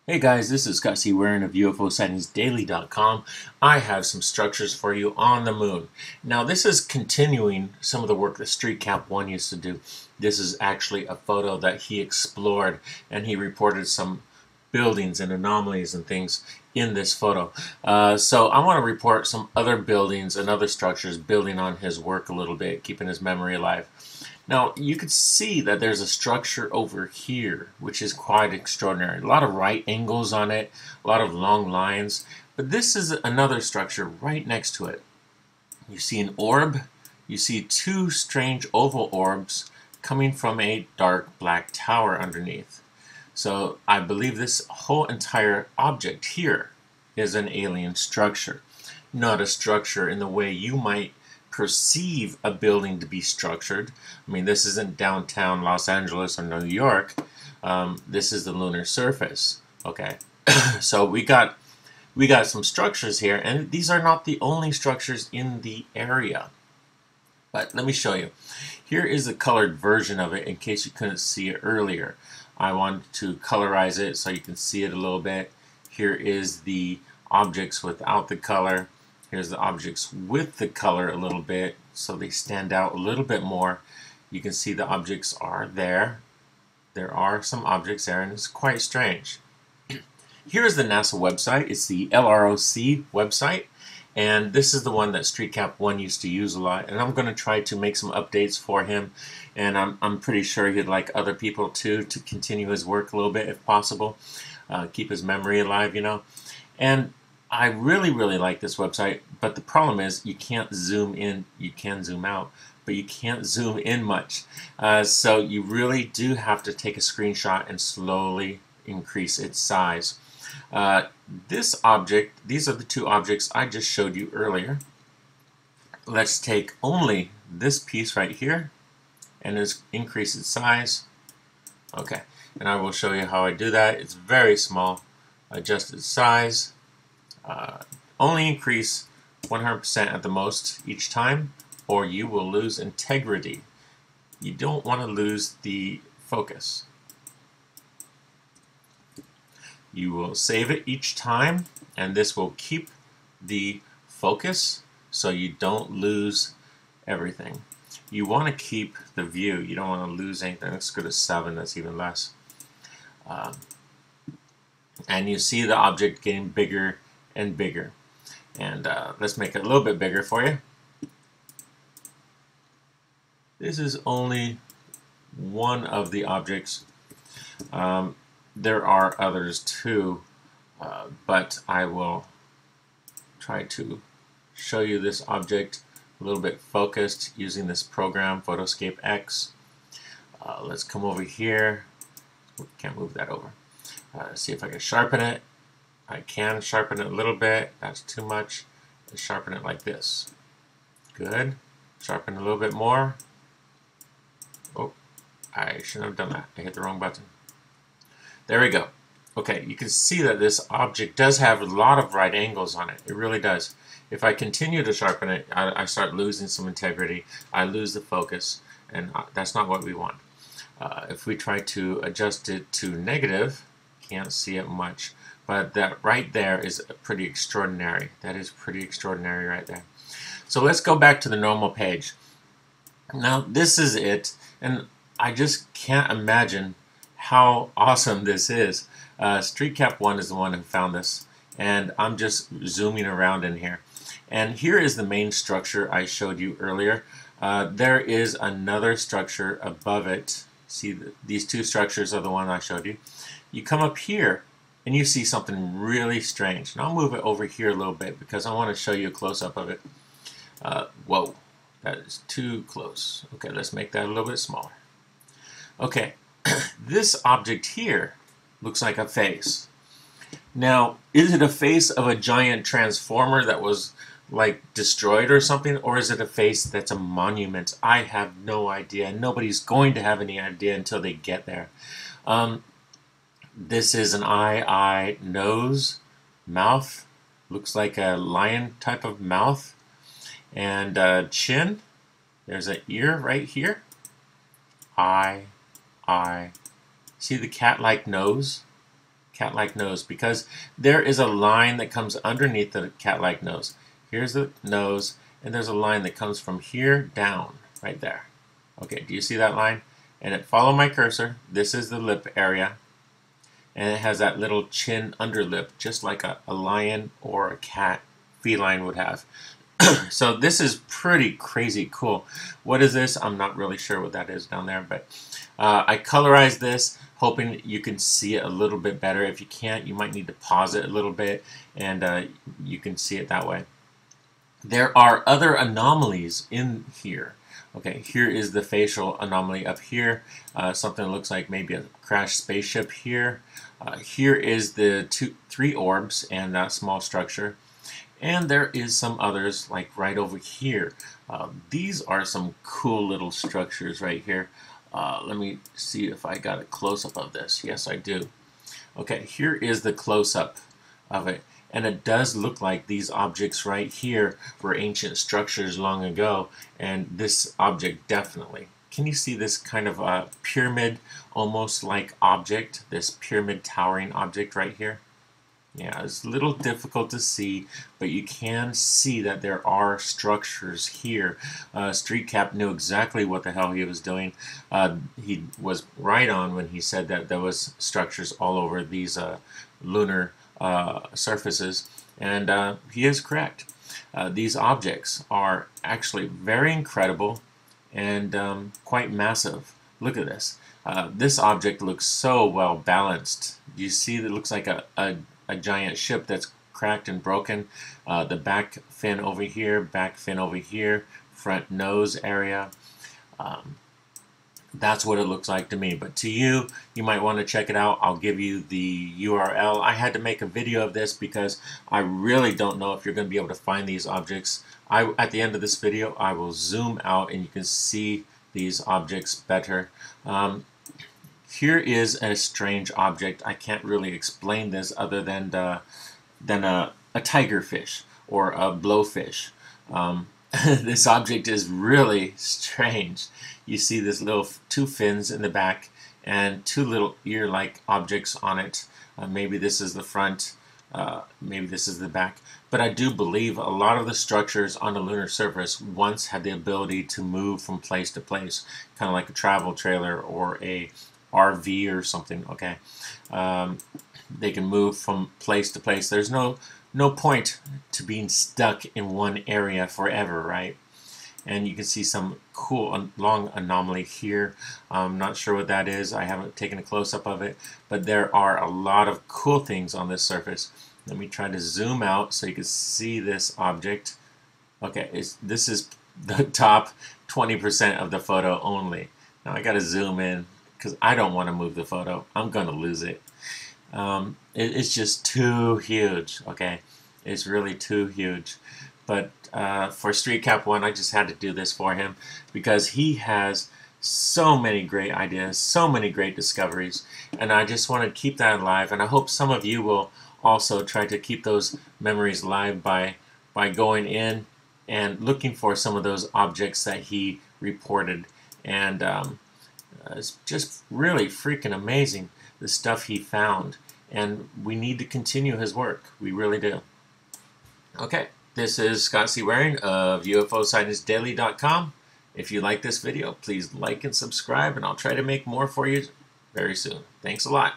Hey guys, this is Scott C. Waring of UFO Sightings I have some structures for you on the moon. Now this is continuing some of the work that Street Cap 1 used to do. This is actually a photo that he explored, and he reported some buildings and anomalies and things in this photo. So I want to report some other buildings and other structures building on his work a little bit, keeping his memory alive. Now, you could see that there's a structure over here, which is quite extraordinary. A lot of right angles on it, a lot of long lines, but this is another structure right next to it. You see an orb, you see two strange oval orbs coming from a dark black tower underneath. So I believe this whole entire object here is an alien structure, not a structure in the way you might perceive a building to be structured. I mean, this isn't downtown Los Angeles or New York. This is the lunar surface. Okay, so we got some structures here, and these are not the only structures in the area. But let me show you. Here is a colored version of it in case you couldn't see it earlier. I wanted to colorize it so you can see it a little bit. Here is the objects without the color. Here's the objects with the color a little bit, so they stand out a little bit more. You can see the objects are there. There are some objects there, and it's quite strange. Here's the NASA website. It's the LROC website, and this is the one that StreetCap 1 used to use a lot, and I'm going to try to make some updates for him, and I'm pretty sure he'd like other people too to continue his work a little bit if possible. Keep his memory alive, you know. And I really like this website, but the problem is you can't zoom in. You can zoom out, but you can't zoom in much. So you really do have to take a screenshot and slowly increase its size. This object, these are the two objects I just showed you earlier. Let's take only this piece right here and just increase its size. Okay, and I will show you how I do that. It's very small. Adjust its size. Only increase 100% at the most each time, or you will lose integrity. You don't want to lose the focus. You will save it each time, and this will keep the focus so you don't lose everything. You want to keep the view. You don't want to lose anything. Let's go to 7. That's even less. And you see the object getting bigger and bigger. And let's make it a little bit bigger for you. This is only one of the objects. There are others too, but I will try to show you this object a little bit focused using this program, Photoscape X. Let's come over here. Can't move that over. See if I can sharpen it. I can sharpen it a little bit. That's too much. Let's sharpen it like this. Good. Sharpen a little bit more. Oh, I shouldn't have done that. I hit the wrong button. There we go. Okay, you can see that this object does have a lot of right angles on it. It really does. If I continue to sharpen it, I start losing some integrity. I lose the focus, and that's not what we want. If we try to adjust it to negative, can't see it much. But that right there is pretty extraordinary. That is pretty extraordinary right there. So let's go back to the normal page. Now this is it, and I just can't imagine how awesome this is. StreetCap 1 is the one who found this, and I'm just zooming around in here. And here is the main structure I showed you earlier. There is another structure above it. See, these two structures are the one I showed you. You come up here, and you see something really strange. And I'll move it over here a little bit because I want to show you a close-up of it. Whoa, that is too close. Okay, let's make that a little bit smaller. Okay, this object here looks like a face. Now, is it a face of a giant transformer that was like destroyed or something, or is it a face that's a monument? I have no idea. Nobody's going to have any idea until they get there. This is an eye, nose, mouth. Looks like a lion type of mouth. And chin. There's an ear right here. Eye. See the cat-like nose? cat-like nose, because there is a line that comes underneath the cat-like nose. Here's the nose, and there's a line that comes from here down, right there. Okay, do you see that line? And follow my cursor. This is the lip area, and it has that little chin underlip, just like a lion or a cat feline would have. So this is pretty crazy cool. What is this? I'm not really sure what that is down there, but I colorized this, hoping you can see it a little bit better. If you can't, you might need to pause it a little bit, and you can see it that way. There are other anomalies in here. Okay, here is the facial anomaly up here. Something that looks like maybe a crashed spaceship here. Here is the three orbs and that small structure. And there is some others like right over here. These are some cool little structures right here. Let me see if I got a close-up of this. Yes, I do. Okay, here is the close-up of it. And it does look like these objects right here were ancient structures long ago. And this object definitely. Can you see this kind of pyramid almost like object? This pyramid towering object right here? Yeah, it's a little difficult to see, but you can see that there are structures here. Street Cap knew exactly what the hell he was doing. He was right on when he said that there was structures all over these lunar surfaces, and he is correct. These objects are actually very incredible and quite massive. Look at this. This object looks so well balanced. You see, it looks like a giant ship that's cracked and broken. The back fin over here, front nose area. That's what it looks like to me. But to you, you might want to check it out. I'll give you the URL. I had to make a video of this because I really don't know if you're going to be able to find these objects. At the end of this video, I will zoom out and you can see these objects better. Here is a strange object. I can't really explain this other than a tigerfish or a blowfish. This object is really strange. You see this little two fins in the back and two little ear-like objects on it. Maybe this is the front, maybe this is the back. But I do believe a lot of the structures on the lunar surface once had the ability to move from place to place, kind of like a travel trailer or a RV or something. Okay, they can move from place to place. There's no point to being stuck in one area forever, right? And you can see some cool long anomaly here. I'm not sure what that is. I haven't taken a close-up of it, but there are a lot of cool things on this surface. Let me try to zoom out so you can see this object. Okay, this is the top 20% of the photo only. Now I got to zoom in because I don't want to move the photo. I'm going to lose it. It's just too huge, okay? It's really too huge. But for Street Cap 1, I just had to do this for him because he has so many great ideas, so many great discoveries, and I just want to keep that alive. And I hope some of you will also try to keep those memories alive by going in and looking for some of those objects that he reported. And it's just really freaking amazing, the stuff he found. And we need to continue his work. We really do. Okay, this is Scott C. Waring of UFOSightingsDaily.com. If you like this video, please like and subscribe, and I'll try to make more for you very soon. Thanks a lot.